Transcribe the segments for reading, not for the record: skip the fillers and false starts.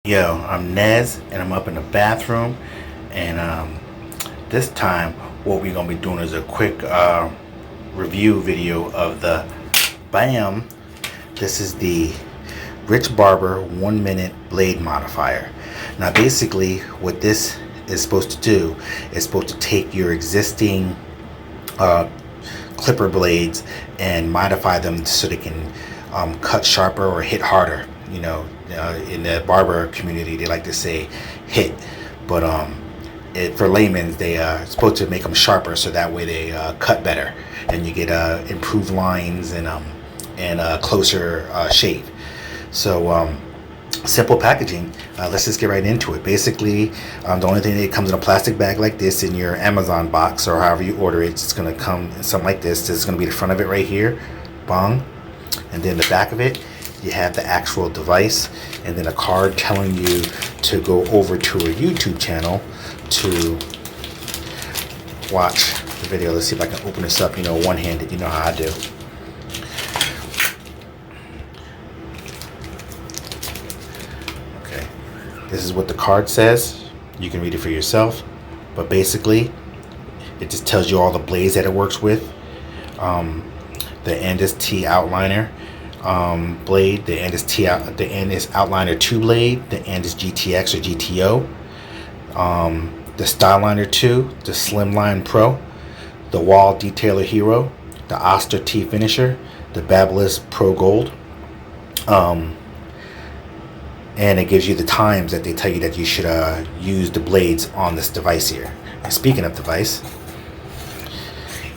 Yo, I'm Nez, and I'm up in the bathroom, and this time what we're gonna be doing is a quick review video of the BAM. This is the Rich Barber 1-minute blade modifier. Now, basically, what this is supposed to do is supposed to take your existing clipper blades and modify them so they can cut sharper or hit harder. You know, in the barber community, they like to say hit, but for laymen, they are supposed to make them sharper so that way they cut better, and you get improved lines and closer shave. So simple packaging. Let's just get right into it. Basically, the only thing that comes in a plastic bag like this in your Amazon box or however you order it, it's going to come in something like this. This is going to be the front of it right here, bong, and then the back of it you have the actual device, and then a card telling you to go over to a YouTube channel to watch the video. Let's see if I can open this up, one-handed. You know how I do. Okay, this is what the card says. You can read it for yourself, but basically it just tells you all the blades that it works with. The end is T outliner blade, the end is the end is outliner 2 blade, the end is GTX or GTO, the Styleliner 2, the Slimline Pro, the Wall Detailer Hero, the Oster T Finisher, the Babyliss Pro Gold, and it gives you the times that they tell you that you should use the blades on this device here. And speaking of device,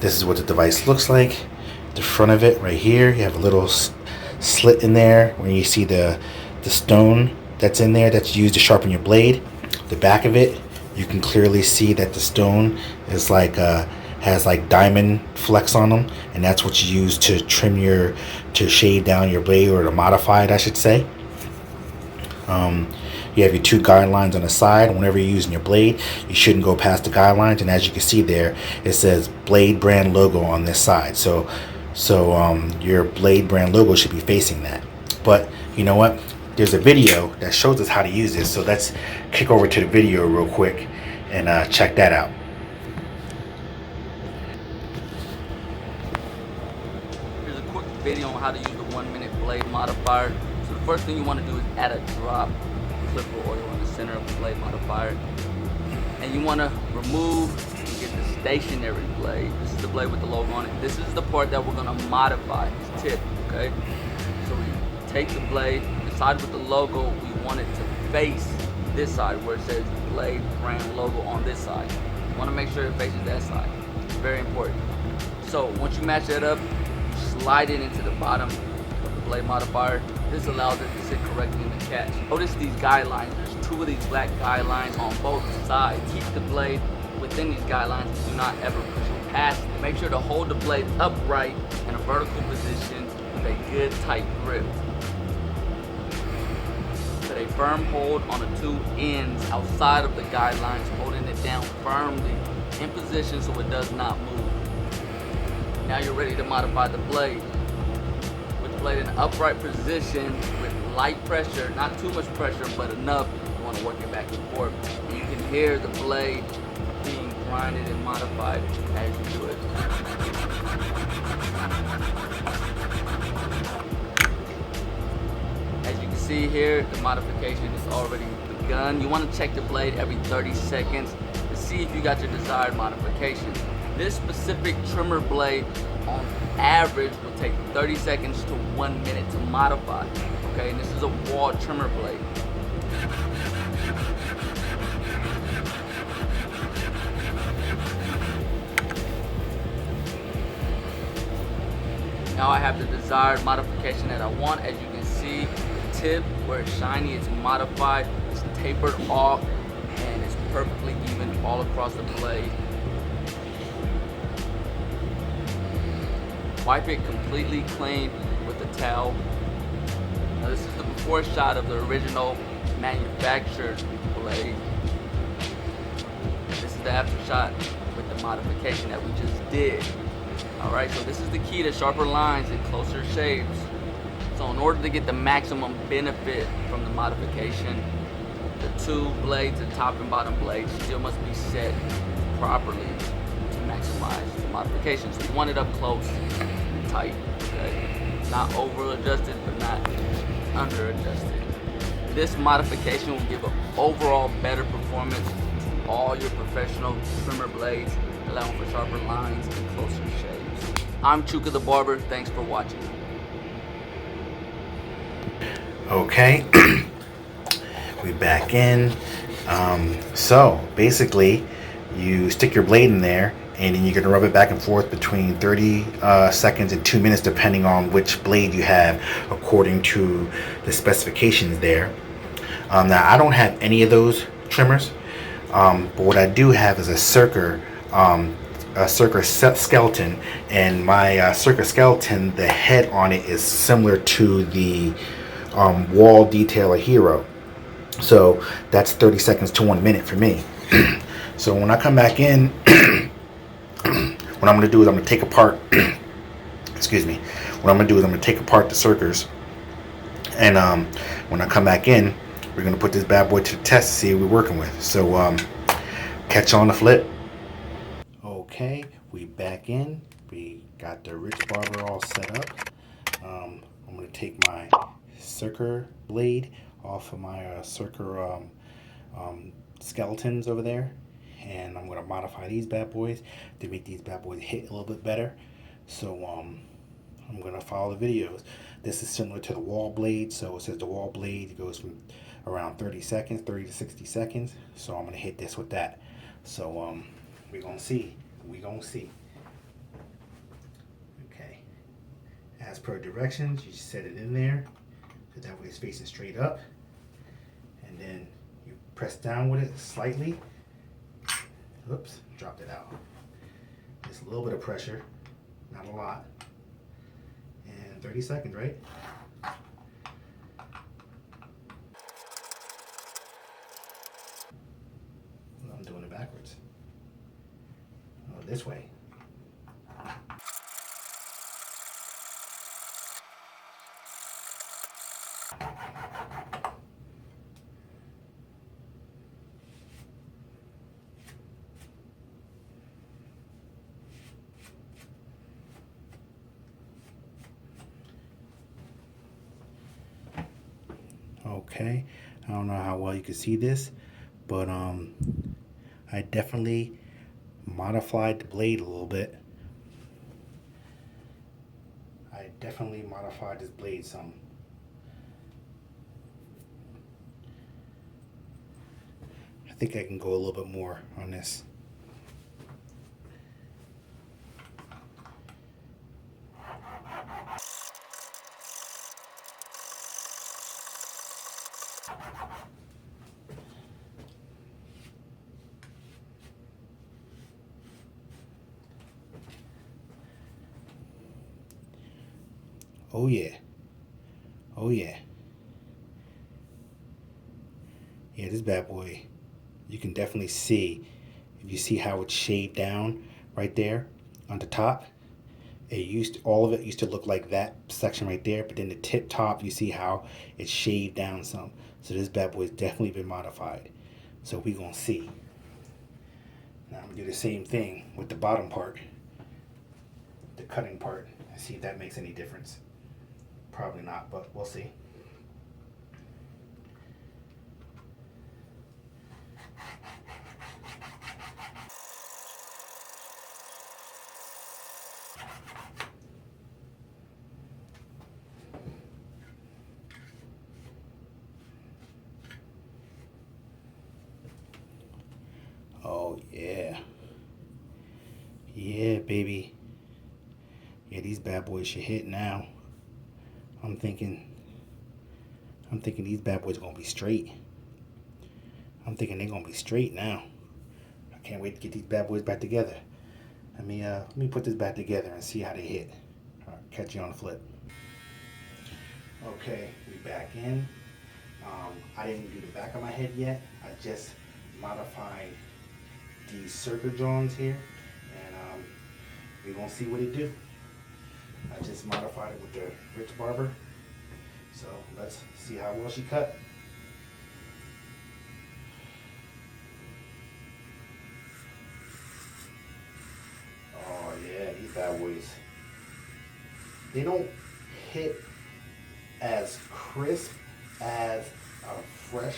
this is what the device looks like. The front of it right here, you have a little slit in there where you see the stone that's in there that's used to sharpen your blade. The back of it, you can clearly see that the stone is like has like diamond flecks on them, and that's what you use to to shave down your blade, or to modify it, I should say. You have your 2 guidelines on the side. Whenever you're using your blade, you shouldn't go past the guidelines, and as you can see there, it says Blade brand logo on this side. So your Blade brand logo should be facing that. But you know what? There's a video that shows us how to use this. So let's kick over to the video real quick and check that out. Here's a quick video on how to use the 1-minute blade modifier. So the first thing you want to do is add a drop of clipper oil in the center of the blade modifier. And you want to remove and get the stationary blade. This is the blade with the logo on it. This is the part that we're going to modify, this tip, okay? So we take the blade, the side with the logo, we want it to face this side where it says Blade brand logo on this side. You want to make sure it faces that side. It's very important. So once you match that up, slide it into the bottom of the blade modifier. This allows it to sit correctly in the catch. Notice these guidelines. There's 2 of these black guidelines on both sides. Keep the blade within these guidelines. Do not ever push it past. Make sure to hold the blade upright in a vertical position with a good tight grip. Put a firm hold on the 2 ends outside of the guidelines, holding it down firmly in position so it does not move. Now you're ready to modify the blade. With the blade in an upright position with light pressure, not too much pressure, but enough. You want to work it back and forth. And you can hear the blade being grinded and modified as you do it. As you can see here, the modification is already begun. You want to check the blade every 30 seconds to see if you got your desired modification. This specific trimmer blade on average will take 30 seconds to 1 minute to modify. Okay, and this is a wall trimmer blade. Now I have the desired modification that I want. As you can see, the tip where it's shiny, it's modified, it's tapered off, and it's perfectly even all across the blade. Wipe it completely clean with a towel. Now this is the before shot of the original manufactured blade. This is the after shot with the modification that we just did. Alright, so this is the key to sharper lines and closer shaves. So in order to get the maximum benefit from the modification, the two blades, the top and bottom blades, still must be set properly to maximize the modification. So you want it up close and tight, okay? Not over adjusted, but not under adjusted. This modification will give an overall better performance to all your professional trimmer blades, allowing for sharper lines and closer shaves. I'm Chuka the Barber. Thanks for watching. Okay, we back in. So basically, you stick your blade in there, and then you're going to rub it back and forth between 30 seconds and 2 minutes, depending on which blade you have, according to the specifications there. Now, I don't have any of those trimmers, but what I do have is a Circa skeleton, and my Circa skeleton, the head on it is similar to the wall detailer Hero. So that's 30 seconds to 1 minute for me. So when I come back in, what I'm going to do is I'm going to take apart excuse me, what I'm going to do is I'm going to take apart the Circas, and when I come back in, we're going to put this bad boy to the test to see what we're working with. So catch you on the flip. Okay, we back in. We got the Rich Barber all set up. I'm going to take my Circa blade off of my Circa skeletons over there, and I'm going to modify these bad boys to make these bad boys hit a little bit better. So I'm going to follow the videos. This is similar to the wall blade. So it says the wall blade goes from around 30 to 60 seconds. So I'm going to hit this with that. So we're going to see. Okay. As per directions, you set it in there, so that way it's facing straight up. And then you press down with it slightly. Oops, dropped it out. Just a little bit of pressure, not a lot. And 30 seconds, right? I'm doing it backwards. Oh, this way. Okay, I don't know how well you can see this, but I definitely modified the blade a little bit. I definitely modified this blade some. I think I can go a little bit more on this. Oh yeah. Oh yeah. Yeah, this bad boy, you can definitely see, if you see how it's shaved down right there on the top, all of it used to look like that section right there, but then the tip top, you see how it's shaved down some. So this bad boy has definitely been modified. So we're gonna see. Now I'm gonna do the same thing with the bottom part, the cutting part, and see if that makes any difference. Probably not, but we'll see. Oh yeah. Yeah, baby. Yeah, these bad boys should hit now. I'm thinking these bad boys are gonna be straight. I'm thinking they're gonna be straight now. I can't wait to get these bad boys back together. Let me put this back together and see how they hit. All right, catch you on the flip. Okay, we back in. I didn't do the back of my head yet. I just modified these Circa joints here, and we're gonna see what it do. I just modified it with the Rich Barber, So let's see how well she cut. Oh yeah, these bad boys. They don't hit as crisp as a fresh,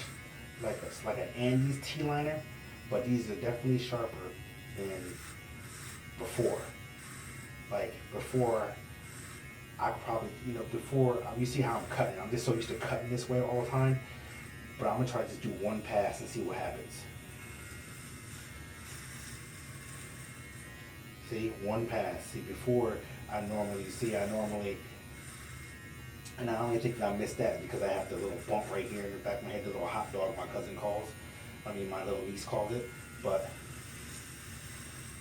like an Andes T-liner, but these are definitely sharper than before. Like before, I probably, before, you see how I'm cutting. I'm just so used to cutting this way all the time, but I'm gonna try to just do one pass and see what happens. See, one pass. See, before I normally, and I only think that I missed that because I have the little bump right here in the back of my head, the little hot dog my cousin calls. My little niece called it. But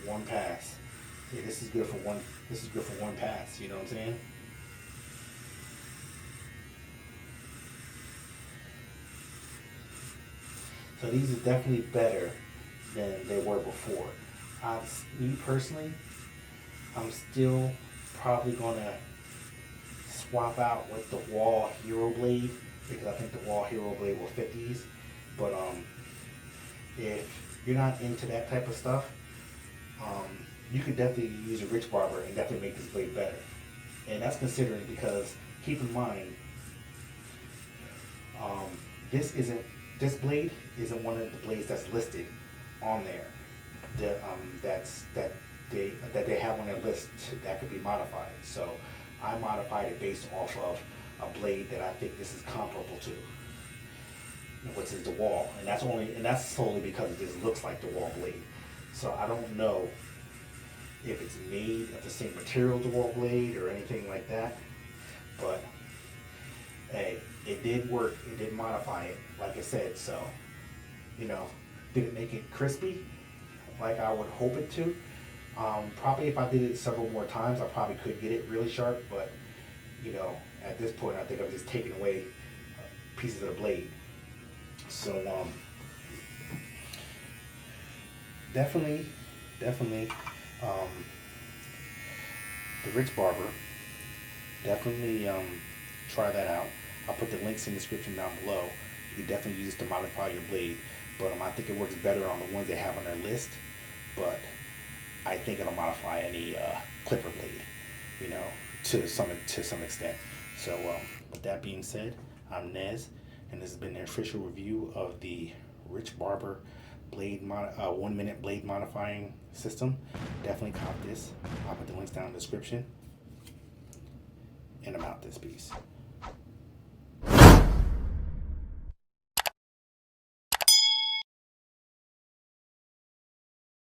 one pass. See, this is good for one. This is good for one pass. You know what I'm saying? So these are definitely better than they were before. Me personally, I'm still probably gonna swap out with the Wall Hero Blade because I think the Wall Hero Blade will fit these. But if you're not into that type of stuff, you could definitely use a Rich Barber and definitely make this blade better. And that's considering because keep in mind, this blade isn't one of the blades that's listed on there. That they have on their list that could be modified. So I modified it based off of a blade that I think this is comparable to, which is the Wall, and that's solely because it just looks like the Wall blade. So I don't know if it's made of the same material as the Wall blade or anything like that, but hey, it did work. It did modify it, like I said. So did it make it crispy like I would hope it to? Probably if I did it several more times, I probably could get it really sharp, but at this point I think I'm just taking away pieces of the blade. So definitely the Rich Barber, definitely try that out. I'll put the links in the description down below. You can definitely use it to modify your blade, but I think it works better on the ones they have on their list, but I think it'll modify any clipper blade, to some extent. So with that being said, I'm Nez, and this has been the official review of the Rich Barber blade 1 minute blade modifying system. Definitely cop this. I'll put the links down in the description, and I'm out this piece.